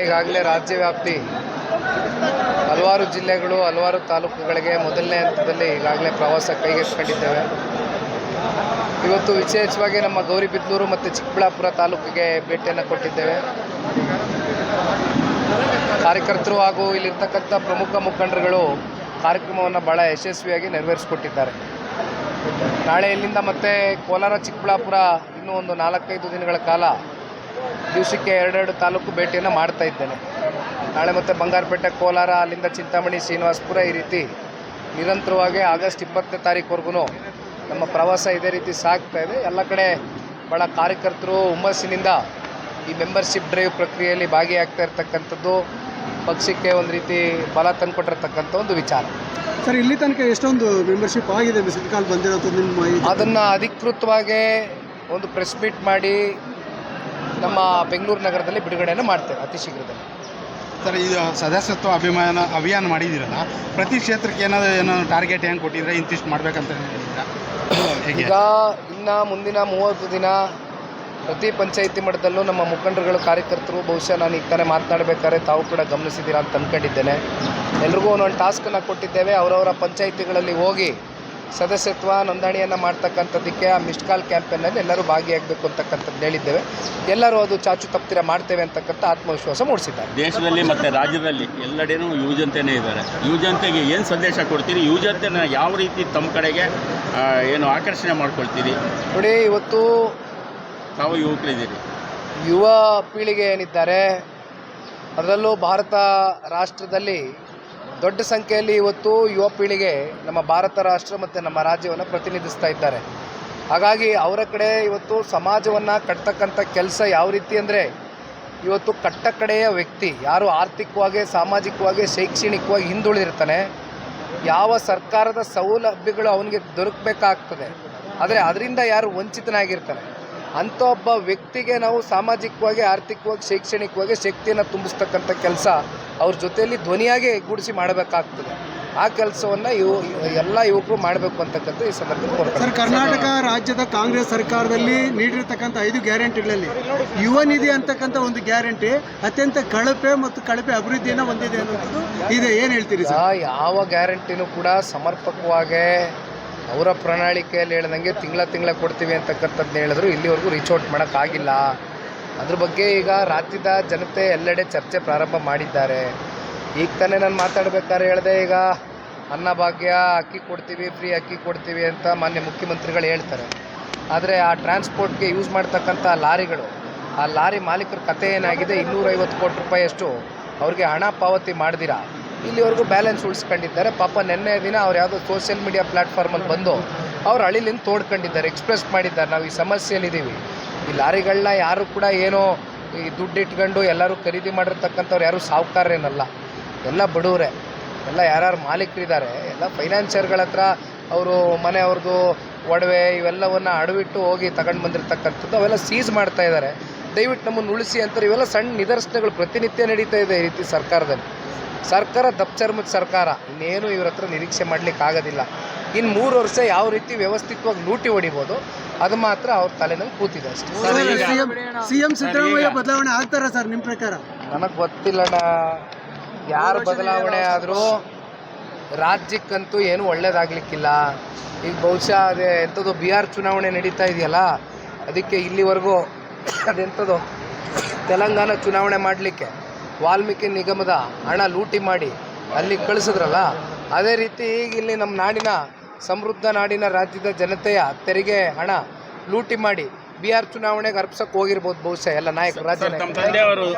ಈಗಾಗಲೇ ರಾಜ್ಯವ್ಯಾಪ್ತಿ ಹಲವಾರು ಜಿಲ್ಲೆಗಳು ಹಲವಾರು ತಾಲೂಕುಗಳಿಗೆ ಮೊದಲನೇ ಹಂತದಲ್ಲಿ ಈಗಾಗಲೇ ಪ್ರವಾಸ ಕೈಗೆತ್ತಿಕೊಂಡಿದ್ದೇವೆ. ಇವತ್ತು ವಿಶೇಷವಾಗಿ ನಮ್ಮ ಗೌರಿಬಿದನೂರು ಮತ್ತು ಚಿಕ್ಕಬಳ್ಳಾಪುರ ತಾಲೂಕಿಗೆ ಭೇಟಿಯನ್ನು ಕೊಟ್ಟಿದ್ದೇವೆ. ಕಾರ್ಯಕರ್ತರು ಹಾಗೂ ಇಲ್ಲಿರ್ತಕ್ಕಂಥ ಪ್ರಮುಖ ಮುಖಂಡರುಗಳು ಕಾರ್ಯಕ್ರಮವನ್ನು ಭಾಳ ಯಶಸ್ವಿಯಾಗಿ ನೆರವೇರಿಸಿಕೊಟ್ಟಿದ್ದಾರೆ. ನಾಳೆ ಇಲ್ಲಿಂದ ಮತ್ತೆ ಕೋಲಾರ ಚಿಕ್ಕಬಳ್ಳಾಪುರ ಇನ್ನೂ ಒಂದು 4-5 ದಿನಗಳ ಕಾಲ ದಿವಸಕ್ಕೆ 2 ತಾಲೂಕು ಭೇಟಿಯನ್ನು ಮಾಡ್ತಾ ಇದ್ದೇನೆ. ನಾಳೆ ಮತ್ತೆ ಬಂಗಾರಪೇಟೆ, ಕೋಲಾರ, ಅಲ್ಲಿಂದ ಚಿಂತಾಮಣಿ, ಶ್ರೀನಿವಾಸಪುರ, ಈ ರೀತಿ ನಿರಂತರವಾಗಿ ಆಗಸ್ಟ್ 20ನೇ ತಾರೀಕುವರೆಗೂ ನಮ್ಮ ಪ್ರವಾಸ ಇದೇ ರೀತಿ ಸಾಗ್ತಾ ಇದೆ. ಎಲ್ಲ ಕಡೆ ಭಾಳ ಕಾರ್ಯಕರ್ತರು ಹುಮ್ಮಸ್ಸಿನಿಂದ ಈ ಮೆಂಬರ್ಶಿಪ್ ಡ್ರೈವ್ ಪ್ರಕ್ರಿಯೆಯಲ್ಲಿ ಭಾಗಿಯಾಗ್ತಾ ಇರ್ತಕ್ಕಂಥದ್ದು ಪಕ್ಷಕ್ಕೆ ಒಂದು ರೀತಿ ಬಲ ತಂದುಕೊಟ್ಟಿರ್ತಕ್ಕಂಥ ಒಂದು ವಿಚಾರ. ಸರ್, ಇಲ್ಲಿ ತನಕ ಎಷ್ಟೊಂದು ಮೆಂಬರ್ಶಿಪ್ ಆಗಿದೆ ಮಿಸ್ಡ್ ಕಾಲ್ ಬಂದಿರೋದು ನಿಮ್ಮ ಅದನ್ನು ಅಧಿಕೃತವಾಗಿ ಒಂದು ಪ್ರೆಸ್ ಮೀಟ್ ಮಾಡಿ ನಮ್ಮ ಬೆಂಗಳೂರು ನಗರದಲ್ಲಿ ಬಿಡುಗಡೆಯನ್ನು ಮಾಡ್ತೇವೆ ಅತಿ ಶೀಘ್ರದಲ್ಲಿ. ಸರ್, ಇದು ಸದಸ್ಯತ್ವ ಅಭಿಯಾನ ಮಾಡಿದ್ದೀರಲ್ಲ, ಪ್ರತಿ ಕ್ಷೇತ್ರಕ್ಕೆ ಏನಾದರೂ ಟಾರ್ಗೆಟ್ ಹೆಂಗೆ ಕೊಟ್ಟಿದ್ರೆ ಇಂತಿಷ್ಟು ಮಾಡ್ಬೇಕಂತ ಈಗ ಇನ್ನು ಮುಂದಿನ 30 ದಿನ ಪ್ರತಿ ಪಂಚಾಯಿತಿ ಮಟ್ಟದಲ್ಲೂ ನಮ್ಮ ಮುಖಂಡರುಗಳು, ಕಾರ್ಯಕರ್ತರು, ಬಹುಶಃ ನಾನು ಈಗ ತಾನೇ ಮಾತನಾಡಬೇಕಾದ್ರೆ ತಾವು ಕೂಡ ಗಮನಿಸಿದ್ದೀರಾ ಅಂತ ಅಂದ್ಕೊಂಡಿದ್ದೇನೆ. ಎಲ್ರಿಗೂ ಒಂದೊಂದು ಟಾಸ್ಕನ್ನು ಕೊಟ್ಟಿದ್ದೇವೆ. ಅವರವರ ಪಂಚಾಯಿತಿಗಳಲ್ಲಿ ಹೋಗಿ ಸದಸ್ಯತ್ವ ನೋಂದಣಿಯನ್ನು ಮಾಡ್ತಕ್ಕಂಥದ್ದಕ್ಕೆ ಆ ಮಿಸ್ಡ್ ಕಾಲ್ ಕ್ಯಾಂಪೇನಲ್ಲಿ ಎಲ್ಲರೂ ಭಾಗಿಯಾಗಬೇಕು ಅಂತಕ್ಕಂಥದ್ದು ಹೇಳಿದ್ದೇವೆ. ಎಲ್ಲರೂ ಅದು ಚಾಚು ತಪ್ಪುತ್ತೀರ ಮಾಡ್ತೇವೆ ಅಂತಕ್ಕಂಥ ಆತ್ಮವಿಶ್ವಾಸ ಮೂಡಿಸಿದ್ದಾರೆ. ದೇಶದಲ್ಲಿ ಮತ್ತು ರಾಜ್ಯದಲ್ಲಿ ಎಲ್ಲೆಡೆನೂ ಯುವಜನತೆನೇ ಇದ್ದಾರೆ. ಯುವಜನತೆಗೆ ಏನು ಸಂದೇಶ ಕೊಡ್ತೀರಿ? ಯುವಜನತೆನ ಯಾವ ರೀತಿ ತಮ್ಮ ಕಡೆಗೆ ಏನು ಆಕರ್ಷಣೆ ಮಾಡ್ಕೊಳ್ತೀರಿ? ನೋಡಿ, ಇವತ್ತು ತಾವು ಯುವಕರಿದ್ದೀರಿ, ಯುವ ಪೀಳಿಗೆ ಏನಿದ್ದಾರೆ ಅದರಲ್ಲೂ ಭಾರತ ರಾಷ್ಟ್ರದಲ್ಲಿ ದೊಡ್ಡ ಸಂಖ್ಯೆಯಲ್ಲಿ ಇವತ್ತು ಯುವ ಪೀಳಿಗೆ ನಮ್ಮ ಭಾರತ ರಾಷ್ಟ್ರ ಮತ್ತು ನಮ್ಮ ರಾಜ್ಯವನ್ನು ಪ್ರತಿನಿಧಿಸ್ತಾ ಇದ್ದಾರೆ. ಹಾಗಾಗಿ ಅವರ ಕಡೆ ಇವತ್ತು ಸಮಾಜವನ್ನು ಕಟ್ತಕ್ಕಂಥ ಕೆಲಸ ಯಾವ ರೀತಿ ಅಂದರೆ, ಇವತ್ತು ಕಟ್ಟಕಡೆಯ ವ್ಯಕ್ತಿ ಯಾರು ಆರ್ಥಿಕವಾಗಿ, ಸಾಮಾಜಿಕವಾಗಿ, ಶೈಕ್ಷಣಿಕವಾಗಿ ಹಿಂದುಳಿದಿರ್ತಾನೆ, ಯಾವ ಸರ್ಕಾರದ ಸೌಲಭ್ಯಗಳು ಅವನಿಗೆ ದೊರಕಬೇಕಾಗ್ತದೆ, ಆದರೆ ಅದರಿಂದ ಯಾರು ವಂಚಿತನಾಗಿರ್ತಾನೆ ಅಂಥ ಒಬ್ಬ ವ್ಯಕ್ತಿಗೆ ನಾವು ಸಾಮಾಜಿಕವಾಗಿ, ಆರ್ಥಿಕವಾಗಿ, ಶೈಕ್ಷಣಿಕವಾಗಿ ಶಕ್ತಿಯನ್ನು ತುಂಬಿಸ್ತಕ್ಕಂಥ ಕೆಲಸ ಅವ್ರ ಜೊತೆಯಲ್ಲಿ ಧ್ವನಿಯಾಗಿ ಗೂಡಿಸಿ ಮಾಡಬೇಕಾಗ್ತದೆ. ಆ ಕೆಲಸವನ್ನು ಎಲ್ಲ ಯುವಕರು ಮಾಡಬೇಕು ಅಂತಕ್ಕಂಥ ಈ ಸಂದರ್ಭದಲ್ಲಿ ಸರ್, ಕರ್ನಾಟಕ ರಾಜ್ಯದ ಕಾಂಗ್ರೆಸ್ ಸರ್ಕಾರದಲ್ಲಿ ನೀಡಿರ್ತಕ್ಕಂಥ 5 ಗ್ಯಾರಂಟಿಗಳಲ್ಲಿ ಯುವ ನಿಧಿ ಅಂತಕ್ಕಂಥ ಒಂದು ಗ್ಯಾರಂಟಿ ಅತ್ಯಂತ ಕಳಪೆ ಮತ್ತು ಕಳಪೆ ಅಭಿವೃದ್ಧಿಯನ್ನು ಹೊಂದಿದೆ ಅನ್ನೋದು ಇದೆ. ಏನು ಹೇಳ್ತೀರಿ ಸರ್? ಯಾವ ಗ್ಯಾರಂಟಿನೂ ಕೂಡ ಸಮರ್ಪಕವಾಗಿ ಅವರ ಪ್ರಣಾಳಿಕೆಯಲ್ಲಿ ಹೇಳ್ದಂಗೆ ತಿಂಗಳ ಕೊಡ್ತೀವಿ ಅಂತಕ್ಕಂಥದ್ದನ್ನ ಹೇಳಿದ್ರು ಇಲ್ಲಿವರೆಗೂ ರೀಚ್ ಔಟ್ ಮಾಡೋಕ್ಕಾಗಿಲ್ಲ. ಅದ್ರ ಬಗ್ಗೆ ಈಗ ರಾಜ್ಯದ ಜನತೆ ಎಲ್ಲೆಡೆ ಚರ್ಚೆ ಪ್ರಾರಂಭ ಮಾಡಿದ್ದಾರೆ. ಈಗ ತಾನೇ ನಾನು ಮಾತಾಡಬೇಕಾದ್ರೆ ಹೇಳಿದೆ, ಈಗ ಅನ್ನಭಾಗ್ಯ, ಅಕ್ಕಿ ಕೊಡ್ತೀವಿ, ಫ್ರೀ ಅಕ್ಕಿ ಕೊಡ್ತೀವಿ ಅಂತ ಮಾನ್ಯ ಮುಖ್ಯಮಂತ್ರಿಗಳು ಹೇಳ್ತಾರೆ. ಆದರೆ ಆ ಟ್ರಾನ್ಸ್ಪೋರ್ಟ್ಗೆ ಯೂಸ್ ಮಾಡ್ತಕ್ಕಂಥ ಲಾರಿಗಳು, ಆ ಲಾರಿ ಮಾಲೀಕರ ಕತೆ ಏನಾಗಿದೆ, 250 ಕೋಟಿ ರೂಪಾಯಿಯಷ್ಟು ಅವ್ರಿಗೆ ಹಣ ಪಾವತಿ ಮಾಡ್ದಿರಾ ಇಲ್ಲಿವರೆಗೂ ಬ್ಯಾಲೆನ್ಸ್ ಉಳಿಸ್ಕೊಂಡಿದ್ದಾರೆ. ಪಾಪ ನಿನ್ನೆ ದಿನ ಅವ್ರು ಯಾವುದೋ ಸೋಷಿಯಲ್ ಮೀಡಿಯಾ ಪ್ಲ್ಯಾಟ್ಫಾರ್ಮಲ್ಲಿ ಬಂದು ಅವ್ರು ಹಳಿಲಿಂದ ತೋಡ್ಕೊಂಡಿದ್ದಾರೆ, ಎಕ್ಸ್ಪ್ರೆಸ್ ಮಾಡಿದ್ದಾರೆ, ನಾವು ಈ ಸಮಸ್ಯೆಯಲ್ಲಿದ್ದೀವಿ. ಈ ಲಾರಿಗಳನ್ನ ಯಾರು ಕೂಡ ಏನೋ ಈ ದುಡ್ಡು ಇಟ್ಕೊಂಡು ಎಲ್ಲರೂ ಖರೀದಿ ಮಾಡಿರ್ತಕ್ಕಂಥವ್ರು ಯಾರೂ ಸಾಹುಕಾರರೇನಲ್ಲ, ಎಲ್ಲ ಬಡವರೇ, ಎಲ್ಲ ಯಾರು ಮಾಲೀಕರಿದ್ದಾರೆ, ಎಲ್ಲ ಫೈನಾನ್ಷಿಯರ್ಗಳ ಹತ್ರ ಅವರು ಮನೆಯವ್ರದ್ದು ಒಡವೆ ಇವೆಲ್ಲವನ್ನು ಅಡವಿಟ್ಟು ಹೋಗಿ ತಗೊಂಡು ಬಂದಿರತಕ್ಕಂಥದ್ದು ಅವೆಲ್ಲ ಸೀಸ್ ಮಾಡ್ತಾ ಇದ್ದಾರೆ. ದಯವಿಟ್ಟು ನಮ್ಮನ್ನು ಉಳಿಸಿ ಅಂತಾರೆ. ಇವೆಲ್ಲ ಸಣ್ಣ ನಿದರ್ಶನಗಳು ಪ್ರತಿನಿತ್ಯ ನಡೀತಾ ಇದೆ ಈ ರೀತಿ ಸರ್ಕಾರದಲ್ಲಿ. ಸರ್ಕಾರ ದಪ್ಪಚರ್ಮದ ಸರ್ಕಾರ, ಇನ್ನೇನು ಇವ್ರ ಹತ್ರ ನಿರೀಕ್ಷೆ ಮಾಡಲಿಕ್ಕಾಗೋದಿಲ್ಲ. ಇನ್ನು 3 ವರ್ಷ ಯಾವ ರೀತಿ ವ್ಯವಸ್ಥಿತವಾಗಿ ಲೂಟಿ ಹೊಡಿಬೋದು ಅದು ಮಾತ್ರ ಅವ್ರ ತಲೆನಲ್ಲಿ ಕೂತಿದೆ ಅಷ್ಟೇ. ಸಿಎಂ ಸಿದ್ದರಾಮಯ್ಯ ಬದಲಾವಣೆ ಆಗ್ತಾರಾ ಸರ್ ನಿಮ್ಮ ಪ್ರಕಾರ? ನನಗೆ ಗೊತ್ತಿಲ್ಲಣ್ಣ, ಯಾರು ಬದಲಾವಣೆ ಆದರೂ ರಾಜ್ಯಕ್ಕಂತೂ ಏನು ಒಳ್ಳೇದಾಗಲಿಕ್ಕಿಲ್ಲ. ಈಗ ಬಹುಶಃ ಅದೇ ಎಂಥದ್ದು ಬಿಹಾರ್ ಚುನಾವಣೆ ನಡೀತಾ ಇದೆಯಲ್ಲ, ಅದಕ್ಕೆ ಇಲ್ಲಿವರೆಗೂ ಅದೆಂಥದ್ದು ತೆಲಂಗಾಣ ಚುನಾವಣೆ ಮಾಡಲಿಕ್ಕೆ ವಾಲ್ಮೀಕಿ ನಿಗಮದ ಹಣ ಲೂಟಿ ಮಾಡಿ ಅಲ್ಲಿ ಕಳಿಸಿದ್ರಲ್ಲ, ಅದೇ ರೀತಿ ಈಗ ಇಲ್ಲಿ ನಮ್ಮ ನಾಡಿನ ಸಮೃದ್ಧ ನಾಡಿನ ರಾಜ್ಯದ ಜನತೆಯ ತೆರಿಗೆ ಹಣ ಲೂಟಿ ಮಾಡಿ ಬಿಹಾರ್ ಚುನಾವಣೆಗೆ ಅರ್ಪಿಸೋಕೆ ಹೋಗಿರ್ಬೋದು ಬಹುಶಃ ಎಲ್ಲ ನಾಯಕರು, ರಾಜ್ಯ ನಾಯಕರು.